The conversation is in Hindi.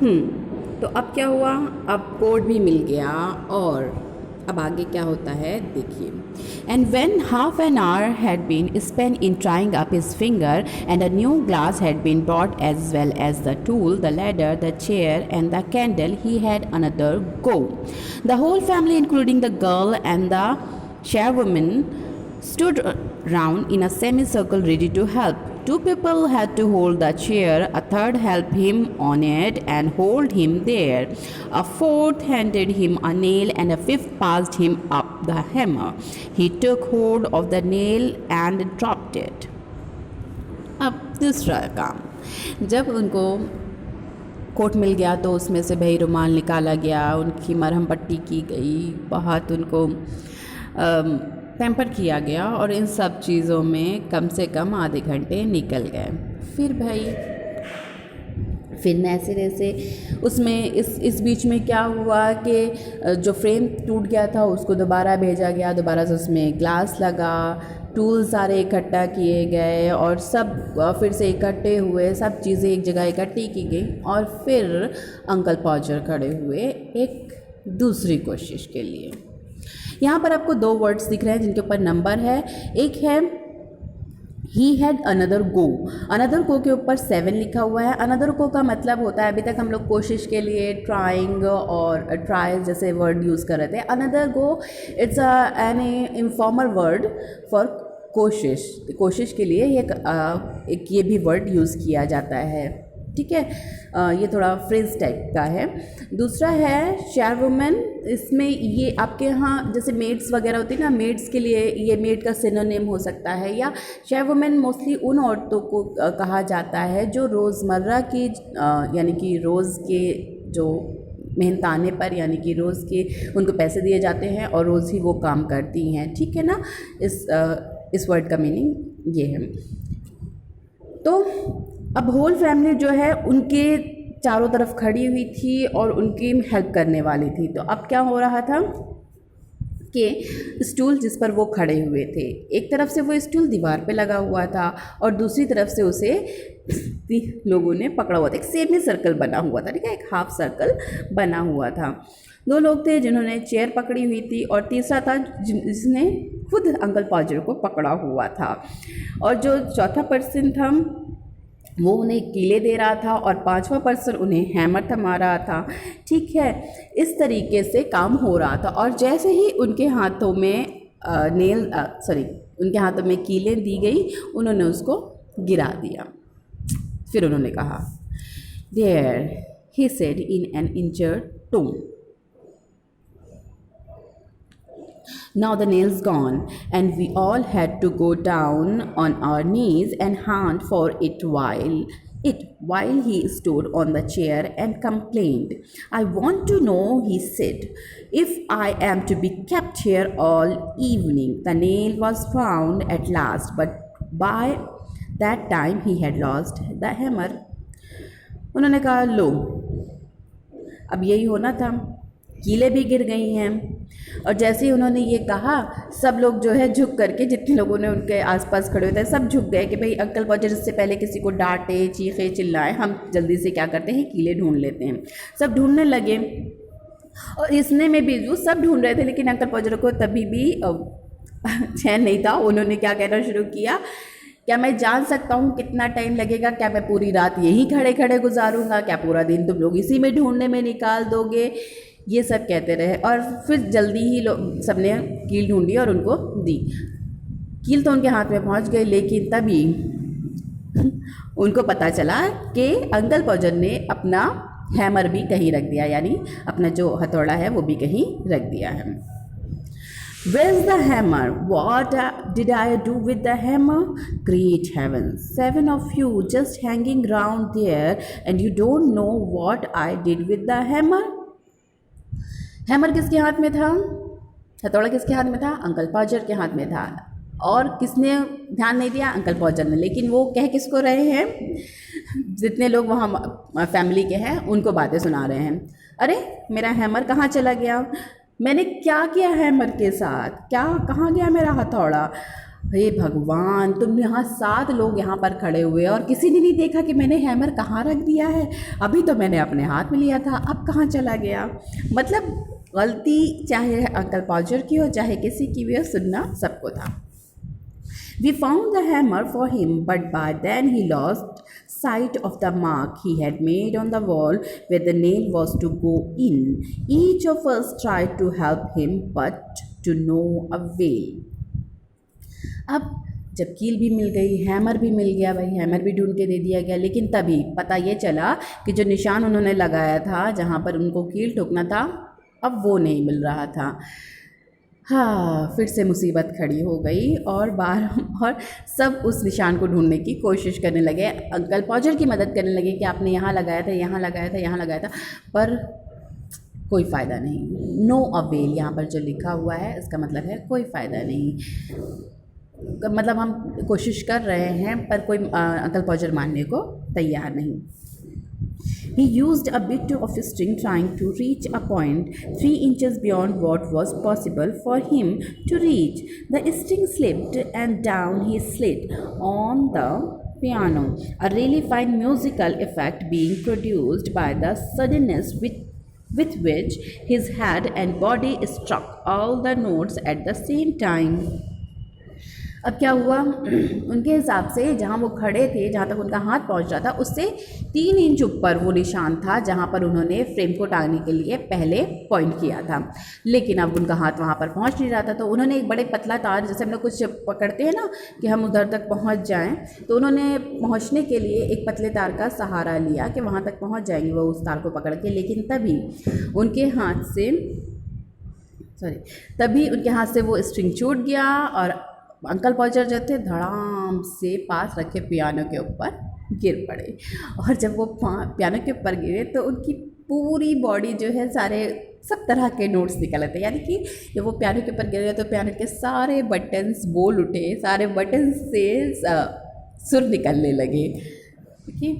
तो अब क्या हुआ, अब कोड भी मिल गया और अब आगे क्या होता है देखिए. And when half an hour had been spent in trying up his finger and a new glass had been brought as well as the tool, the ladder, the chair and the candle, he had another go. The whole family including the girl and the chairwoman stood round in a semicircle ready to help. Two people had to hold the chair, a third helped him on it and hold him there. A fourth handed him a nail and a fifth passed him up the hammer. He took hold of the nail and dropped it. अब दूसरा काम, जब उनको कोट मिल गया तो उसमें से भाई रुमाल निकाला गया, उनकी मरहम पट्टी की गई, बहुत उनको पैम्पर किया गया और इन सब चीज़ों में कम से कम आधे घंटे निकल गए. फिर ऐसे जैसे उसमें इस बीच में क्या हुआ कि जो फ्रेम टूट गया था उसको दोबारा भेजा गया, दोबारा से उसमें ग्लास लगा, टूल सारे इकट्ठा किए गए और सब फिर से इकट्ठे हुए, सब चीज़ें एक जगह इकट्ठी की गई और फिर अंकल पॉजर खड़े हुए एक दूसरी कोशिश के लिए. यहाँ पर आपको दो वर्ड्स दिख रहे हैं जिनके ऊपर नंबर है. एक है he had another go. Another go के ऊपर 7 लिखा हुआ है. अनदर गो का मतलब होता है, अभी तक हम लोग कोशिश के लिए ट्राइंग और ट्रायल जैसे वर्ड यूज़ कर रहे थे. Another go it's an informal word for कोशिश के लिए एक ये भी वर्ड यूज़ किया जाता है. ठीक है, ये थोड़ा फ्रेज टाइप का है. दूसरा है शेयर वुमेन. इसमें ये आपके यहाँ जैसे मेड्स वगैरह होती है ना, मेड्स के लिए ये मेड का सिनोनिम हो सकता है. या शेयर वुमेन मोस्टली उन औरतों को कहा जाता है जो रोज़मर्रा की यानी कि रोज़ के जो मेहनताने पर यानी कि रोज़ के उनको पैसे दिए जाते हैं और रोज़ ही वो काम करती हैं. ठीक है ना, इस वर्ड का मीनिंग ये है. तो अब होल फैमिली जो है उनके चारों तरफ खड़ी हुई थी और उनकी हेल्प करने वाली थी. तो अब क्या हो रहा था कि स्टूल जिस पर वो खड़े हुए थे, एक तरफ से वो स्टूल दीवार पे लगा हुआ था और दूसरी तरफ से उसे लोगों ने पकड़ा हुआ था. एक सेमी सर्कल बना हुआ था. ठीक है, एक हाफ सर्कल बना हुआ था. 2 लोग थे जिन्होंने चेयर पकड़ी हुई थी और तीसरा था जिसने खुद अंकल पॉजर को पकड़ा हुआ था. और जो चौथा पर्सन था वो उन्हें कीले दे रहा था और 5वां पर्सन उन्हें हैमर थमा रहा था. ठीक है, इस तरीके से काम हो रहा था. और जैसे ही उनके हाथों में उनके हाथों में कीलें दी गई, उन्होंने उसको गिरा दिया. फिर उन्होंने कहा, "There," he said in an injured tone. Now the nail's gone, and we all had to go down on our knees and hunt for it while he stood on the chair and complained. "I want to know," he said, "if I am to be kept here all evening." The nail was found at last, but by that time he had lost the hammer. उन्होंने कहा, लो अब यही होना था, कीलें भी गिर गई हैं. और जैसे ही उन्होंने ये कहा, सब लोग जो है झुक करके, जितने लोगों ने उनके आसपास खड़े हुए थे सब झुक गए कि भाई अंकल पॉजर इससे पहले किसी को डांटे, चीखे, चिल्लाए, हम जल्दी से क्या करते हैं, कीलें ढूंढ लेते हैं. सब ढूंढने लगे और इसने में भी जो सब ढूंढ रहे थे, लेकिन अंकल पॉजर को तभी भी चैन नहीं था. उन्होंने क्या कहना शुरू किया, क्या मैं जान सकता हूँ कितना टाइम लगेगा? क्या मैं पूरी रात यहीं खड़े खड़े गुजारूंगा? क्या पूरा दिन तुम लोग इसी में ढूंढने में निकाल दोगे? ये सब कहते रहे और फिर जल्दी ही लोग सबने कील ढूंढी और उनको दी. कील तो उनके हाथ में पहुंच गई, लेकिन तभी उनको पता चला कि अंकल पॉजर ने अपना हैमर भी कहीं रख दिया, यानी अपना जो हथौड़ा है वो भी कहीं रख दिया है. Where's the hammer? What did I do with the hammer? Great heavens, 7 of you just hanging round there and you don't know what I did with the hammer? Hammer किसके हाथ में था? हथौड़ा किसके हाथ में था? अंकल पॉजर के हाथ में था. और किसने ध्यान नहीं दिया? अंकल पॉजर ने. लेकिन वो कह किसको रहे हैं? जितने लोग वहाँ फैमिली के हैं उनको बातें सुना रहे हैं. अरे मेरा हैमर कहाँ चला गया? मैंने क्या किया हैमर के साथ? कहाँ गया मेरा हथौड़ा? हे भगवान, तुम यहाँ 7 लोग यहाँ पर खड़े हुए और किसी ने नहीं देखा कि मैंने हैमर कहाँ रख दिया है? अभी तो मैंने अपने हाथ में लिया था, अब कहाँ चला गया? मतलब गलती चाहे अंकल पॉजर की हो चाहे किसी की भी हो, सुनना सबको था। We found the hammer for him, but by then he lost sight of the mark he had made on the wall where the nail was to go in. Each of us tried to help him, but to no avail. अब जब कील भी मिल गई, हैमर भी मिल गया, भाई हैमर भी ढूंढ के दे दिया गया, लेकिन तभी पता ये चला कि जो निशान उन्होंने लगाया था जहाँ पर उनको कील ठोकना था, अब वो नहीं मिल रहा था। हाँ, फिर से मुसीबत खड़ी हो गई और और सब उस निशान को ढूंढने की कोशिश करने लगे। अंकल पॉजर की मदद करने लगे कि आपने यहाँ लगाया था, यहाँ लगाया था, यहाँ लगाया था, पर कोई फ़ायदा नहीं। नो अवेल यहाँ पर जो लिखा हुआ है इसका मतलब है कोई फ़ायदा नहीं। मतलब हम कोशिश कर रहे हैं पर कोई अंकल पॉजर मानने को तैयार नहीं। He used a bit of string trying to reach a point 3 inches beyond what was possible for him to reach. The string slipped and down he slid on the piano, a really fine musical effect being produced by the suddenness with which his head and body struck all the notes at the same time. अब क्या हुआ, उनके हिसाब से जहाँ वो खड़े थे, जहाँ तक उनका हाथ पहुँच रहा था उससे 3 इंच ऊपर वो निशान था जहाँ पर उन्होंने फ्रेम को टांगने के लिए पहले पॉइंट किया था, लेकिन अब उनका हाथ वहाँ पर पहुँच नहीं रहा था। तो उन्होंने एक बड़े पतला तार, जैसे हम लोग कुछ पकड़ते हैं ना कि हम उधर तक पहुँच जाएँ, तो उन्होंने पहुँचने के लिए एक पतले तार का सहारा लिया कि वहाँ तक पहुँच जाएंगे वो उस तार को पकड़ के। लेकिन तभी उनके हाथ से वो स्ट्रिंग छूट गया और अंकल पॉजर जो थे धड़ाम से पास रखे पियानो के ऊपर गिर पड़े। और जब वो पियानो के ऊपर गिरे तो उनकी पूरी बॉडी जो है, सब तरह के नोट्स निकल आते, यानी कि जब वो पियानो के ऊपर गिरे तो पियानो के सारे बटन्स बोल उठे, सारे बटन्स से सुर निकलने लगे। देखिए